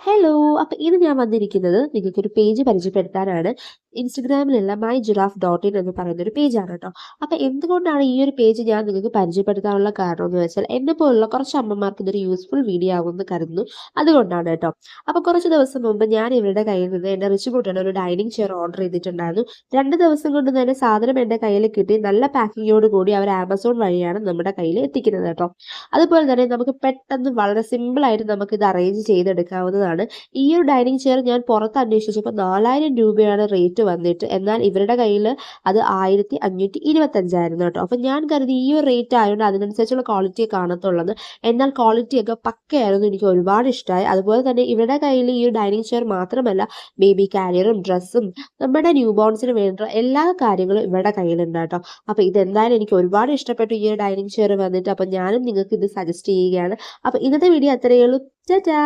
Hello! അപ്പൊ ഇത് ഞാൻ വന്നിരിക്കുന്നത് നിങ്ങൾക്കൊരു പേജ് പരിചയപ്പെടുത്താനാണ്. ഇൻസ്റ്റഗ്രാമിലുള്ള മൈജിറാഫ്.in എന്ന് പറയുന്നൊരു പേജാണ് കേട്ടോ. അപ്പൊ എന്തുകൊണ്ടാണ് ഈ ഒരു പേജ് ഞാൻ നിങ്ങൾക്ക് പരിചയപ്പെടുത്താനുള്ള കാരണം എന്ന് വെച്ചാൽ, എന്നെപ്പോലുള്ള കുറച്ച് അമ്മമാർക്ക് ഇതൊരു യൂസ്ഫുൾ വീഡിയോ ആകുമെന്ന് കരുതുന്നു. അതുകൊണ്ടാണ് കേട്ടോ. അപ്പൊ കുറച്ച് ദിവസം മുമ്പ് ഞാൻ ഇവരുടെ കയ്യിൽ നിന്ന് എന്റെ റിച്ചുകുട്ടന് ഒരു ഡൈനിങ് ചെയർ ഓർഡർ ചെയ്തിട്ടുണ്ടായിരുന്നു. 2 ദിവസം കൊണ്ട് തന്നെ സാധനം എന്റെ കയ്യിൽ കിട്ടി. നല്ല പാക്കിങ്ങോട് കൂടി അവർ ആമസോൺ വഴിയാണ് നമ്മുടെ കയ്യിൽ എത്തിക്കുന്നത് കേട്ടോ. അതുപോലെ തന്നെ നമുക്ക് പെട്ടെന്ന് വളരെ സിമ്പിൾ ആയിട്ട് നമുക്കിത് അറേഞ്ച് ചെയ്തെടുക്കാവുന്നതാണ്. ഈ ഒരു ഡൈനിങ് ചെയർ ഞാൻ പുറത്ത് അന്വേഷിച്ചപ്പോൾ 4000 രൂപയാണ് റേറ്റ് വന്നിട്ട്. എന്നാൽ ഇവരുടെ കയ്യിൽ അത് 1525 ആയിരുന്നു കേട്ടോ. അപ്പം ഞാൻ കരുതി ഈ ഒരു റേറ്റ് ആയതുകൊണ്ട് അതിനനുസരിച്ചുള്ള ക്വാളിറ്റിയെ കാണത്തുള്ളത്. എന്നാൽ ക്വാളിറ്റിയൊക്കെ പക്കയായിരുന്നു. എനിക്ക് ഒരുപാട് ഇഷ്ടമായി. അതുപോലെ തന്നെ ഇവരുടെ കയ്യിൽ ഈ ഒരു ഡൈനിങ് ചെയർ മാത്രമല്ല, ബേബി കാരിയറും ഡ്രസ്സും നമ്മുടെ ന്യൂ ബോൺസിന് വേണ്ടിയിട്ടുള്ള എല്ലാ കാര്യങ്ങളും ഇവരുടെ കയ്യിലുണ്ട് കേട്ടോ. അപ്പോൾ ഇതെന്തായാലും എനിക്ക് ഒരുപാട് ഇഷ്ടപ്പെട്ടു ഈ ഒരു ഡൈനിങ് ചെയർ വന്നിട്ട്. അപ്പം ഞാനും നിങ്ങൾക്ക് ഇത് സജസ്റ്റ് ചെയ്യുകയാണ്. അപ്പോൾ ഇന്നത്തെ വീഡിയോ അത്രയേ ഉള്ളൂ. ടാറ്റാ.